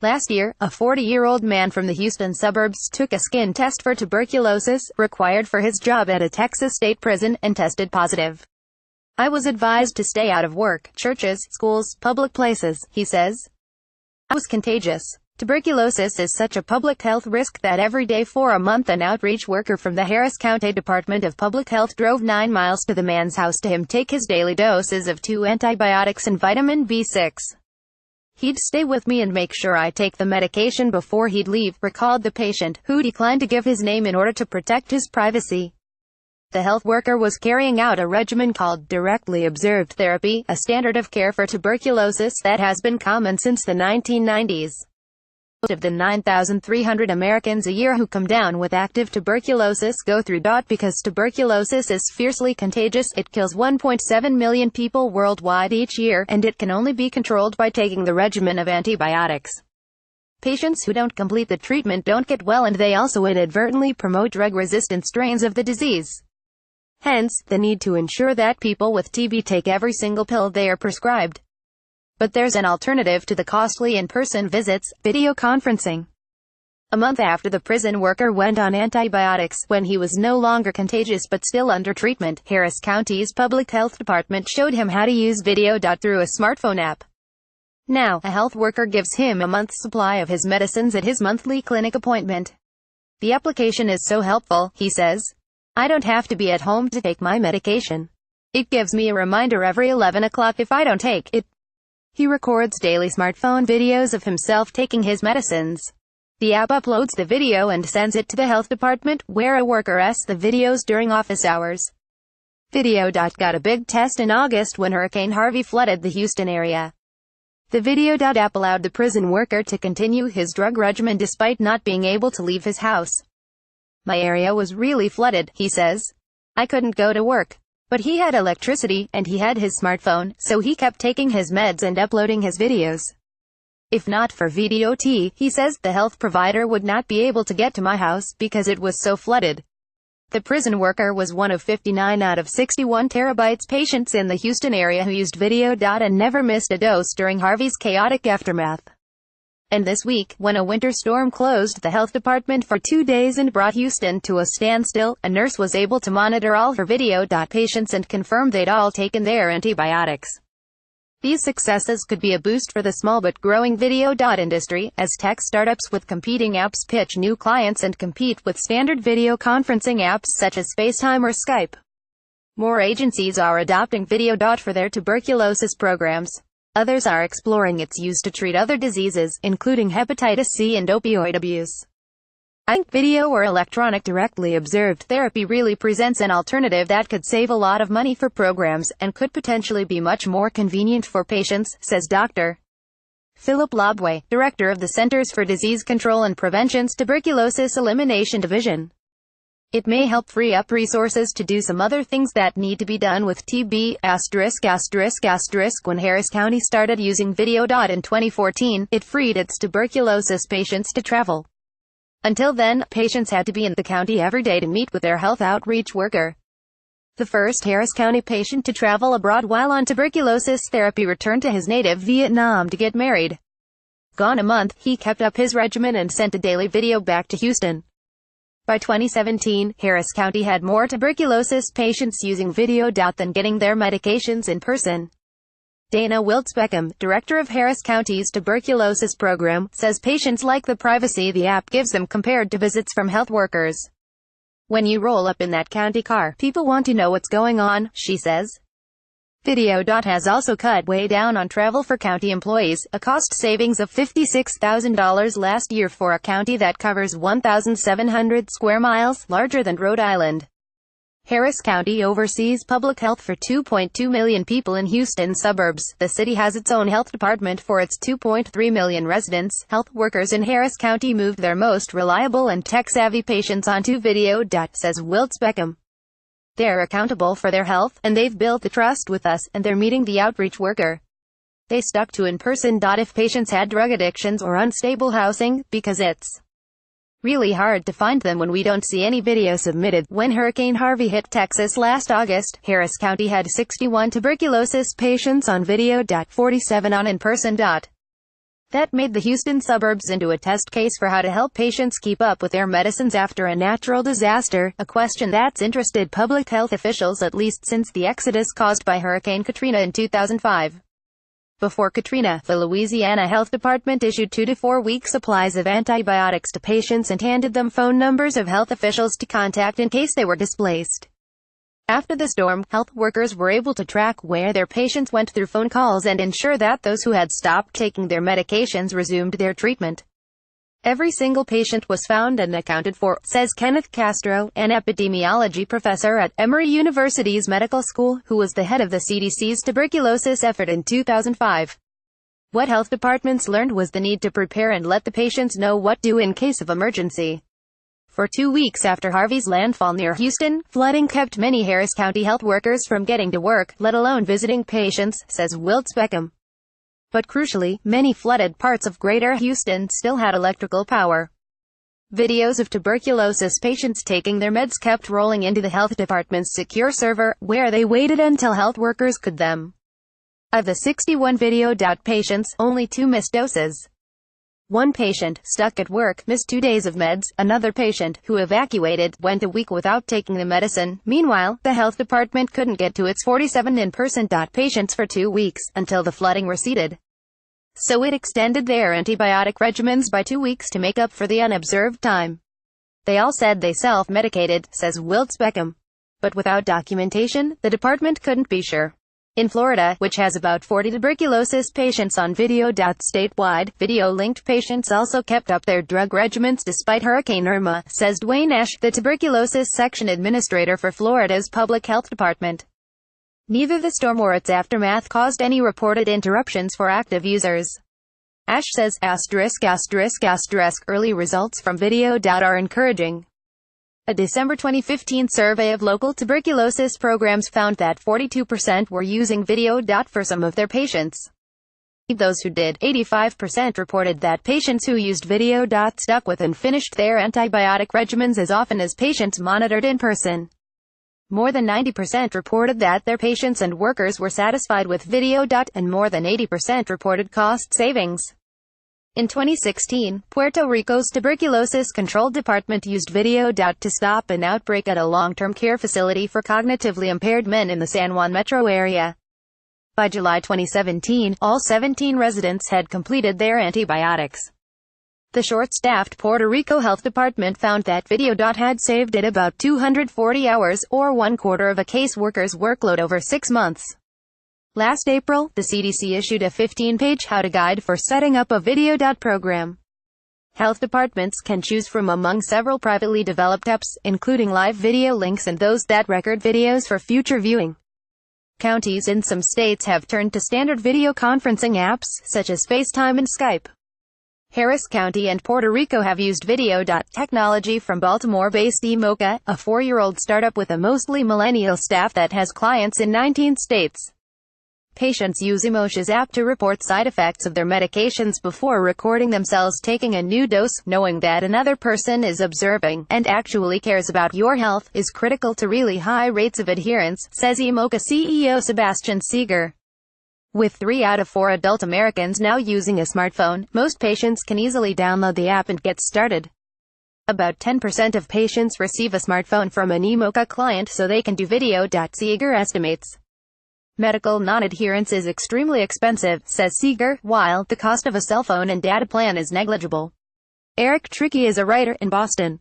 Last year, a 40-year-old man from the Houston suburbs took a skin test for tuberculosis, required for his job at a Texas state prison, and tested positive. "I was advised to stay out of work, churches, schools, public places," he says. "I was contagious. Tuberculosis is such a public health risk that every day for a month an outreach worker from the Harris County Department of Public Health drove 9 miles to the man's house to him take his daily doses of 2 antibiotics and vitamin B6. He'd stay with me and make sure I take the medication before he'd leave," recalled the patient, who declined to give his name in order to protect his privacy. The health worker was carrying out a regimen called directly observed therapy, a standard of care for tuberculosis that has been common since the 1990s. Most of the 9,300 Americans a year who come down with active tuberculosis go through DOT because tuberculosis is fiercely contagious. It kills 1.7 million people worldwide each year, and it can only be controlled by taking the regimen of antibiotics. Patients who don't complete the treatment don't get well, and they also inadvertently promote drug-resistant strains of the disease. Hence, the need to ensure that people with TB take every single pill they are prescribed. But there's an alternative to the costly in-person visits: video conferencing. A month after the prison worker went on antibiotics, when he was no longer contagious but still under treatment, Harris County's public health department showed him how to use video. Through a smartphone app. Now, a health worker gives him a month's supply of his medicines at his monthly clinic appointment. "The application is so helpful," he says. "I don't have to be at home to take my medication. It gives me a reminder every 11 o'clock if I don't take it." He records daily smartphone videos of himself taking his medicines. The app uploads the video and sends it to the health department, where a worker asks the videos during office hours. Video. Got a big test in August when Hurricane Harvey flooded the Houston area. The Video. App allowed the prison worker to continue his drug regimen despite not being able to leave his house. "My area was really flooded," he says. "I couldn't go to work. But he had electricity, and he had his smartphone, so he kept taking his meds and uploading his videos. If not for Video," he says, "the health provider would not be able to get to my house because it was so flooded." The prison worker was one of 59 out of 61 terabytes patients in the Houston area who used Video. And never missed a dose during Harvey's chaotic aftermath. And this week, when a winter storm closed the health department for 2 days and brought Houston to a standstill, a nurse was able to monitor all her Video. Patients and confirm they'd all taken their antibiotics. These successes could be a boost for the small but growing Video. Industry, as tech startups with competing apps pitch new clients and compete with standard video conferencing apps such as FaceTime or Skype. More agencies are adopting Video. For their tuberculosis programs. Others are exploring its use to treat other diseases, including hepatitis C and opioid abuse. "I think video or electronic directly observed therapy really presents an alternative that could save a lot of money for programs, and could potentially be much more convenient for patients," says Dr. Philip Lobway, director of the Centers for Disease Control and Prevention's Tuberculosis Elimination Division. "It may help free up resources to do some other things that need to be done with TB. When Harris County started using Video. In 2014, it freed its tuberculosis patients to travel. Until then, patients had to be in the county every day to meet with their health outreach worker. The first Harris County patient to travel abroad while on tuberculosis therapy returned to his native Vietnam to get married. Gone a month, he kept up his regimen and sent a daily video back to Houston. By 2017, Harris County had more tuberculosis patients using Video. Than getting their medications in person. Dana Wiltz-Beckham, director of Harris County's tuberculosis program, says patients like the privacy the app gives them compared to visits from health workers. "When you roll up in that county car, people want to know what's going on," she says. Video. Has also cut way down on travel for county employees, a cost savings of $56,000 last year for a county that covers 1,700 square miles, larger than Rhode Island. Harris County oversees public health for 2.2 million people in Houston suburbs. The city has its own health department for its 2.3 million residents. Health workers in Harris County moved their most reliable and tech-savvy patients onto Video. Says Wiltz-Beckham. "They're accountable for their health, and they've built the trust with us, and they're meeting the outreach worker. They stuck to in-person. If patients had drug addictions or unstable housing, because it's really hard to find them when we don't see any video submitted." When Hurricane Harvey hit Texas last August, Harris County had 61 tuberculosis patients on Video. 47 on in-person. That made the Houston suburbs into a test case for how to help patients keep up with their medicines after a natural disaster, a question that's interested public health officials at least since the exodus caused by Hurricane Katrina in 2005. Before Katrina, the Louisiana Health Department issued 2 to 4 week supplies of antibiotics to patients and handed them phone numbers of health officials to contact in case they were displaced. After the storm, health workers were able to track where their patients went through phone calls and ensure that those who had stopped taking their medications resumed their treatment. Every single patient was found and accounted for, says Kenneth Castro, an epidemiology professor at Emory University's medical school, who was the head of the CDC's tuberculosis effort in 2005. What health departments learned was the need to prepare and let the patients know what to do in case of emergency. For 2 weeks after Harvey's landfall near Houston, flooding kept many Harris County health workers from getting to work, let alone visiting patients, says Wiltz Beckham. But crucially, many flooded parts of Greater Houston still had electrical power. Videos of tuberculosis patients taking their meds kept rolling into the health department's secure server, where they waited until health workers could them. Of the 61 videoed patients, only 2 missed doses. One patient, stuck at work, missed 2 days of meds. Another patient, who evacuated, went a week without taking the medicine. Meanwhile, the health department couldn't get to its 47 in-person patients for 2 weeks, until the flooding receded. So it extended their antibiotic regimens by 2 weeks to make up for the unobserved time. They all said they self-medicated, says Wiltz Beckham. But without documentation, the department couldn't be sure. In Florida, which has about 40 tuberculosis patients on video. Statewide, video-linked patients also kept up their drug regimens despite Hurricane Irma, says Dwayne Ash, the tuberculosis section administrator for Florida's public health department. Neither the storm or its aftermath caused any reported interruptions for active users. Ash says, early results from video. Are encouraging. A December 2015 survey of local tuberculosis programs found that 42% were using video. For some of their patients. Those who did, 85% reported that patients who used video. Stuck with and finished their antibiotic regimens as often as patients monitored in person. More than 90% reported that their patients and workers were satisfied with video. And more than 80% reported cost savings. In 2016, Puerto Rico's Tuberculosis Control Department used video. To stop an outbreak at a long-term care facility for cognitively impaired men in the San Juan metro area. By July 2017, all 17 residents had completed their antibiotics. The short-staffed Puerto Rico Health Department found that video. Had saved it about 240 hours, or 1/4 of a caseworker's workload over 6 months. Last April, the CDC issued a 15-page how-to guide for setting up a video. Program. Health departments can choose from among several privately developed apps, including live video links and those that record videos for future viewing. Counties in some states have turned to standard video conferencing apps, such as FaceTime and Skype. Harris County and Puerto Rico have used video. Technology from Baltimore-based eMocha, a 4-year-old startup with a mostly millennial staff that has clients in 19 states. Patients use eMocha's app to report side effects of their medications before recording themselves taking a new dose. Knowing that another person is observing, and actually cares about your health, is critical to really high rates of adherence, says eMocha CEO Sebastian Seeger. With 3 out of 4 adult Americans now using a smartphone, most patients can easily download the app and get started. About 10% of patients receive a smartphone from an eMocha client so they can do video. Seeger estimates. Medical non-adherence is extremely expensive, says Seeger, while the cost of a cell phone and data plan is negligible. Eric Trickey is a writer in Boston.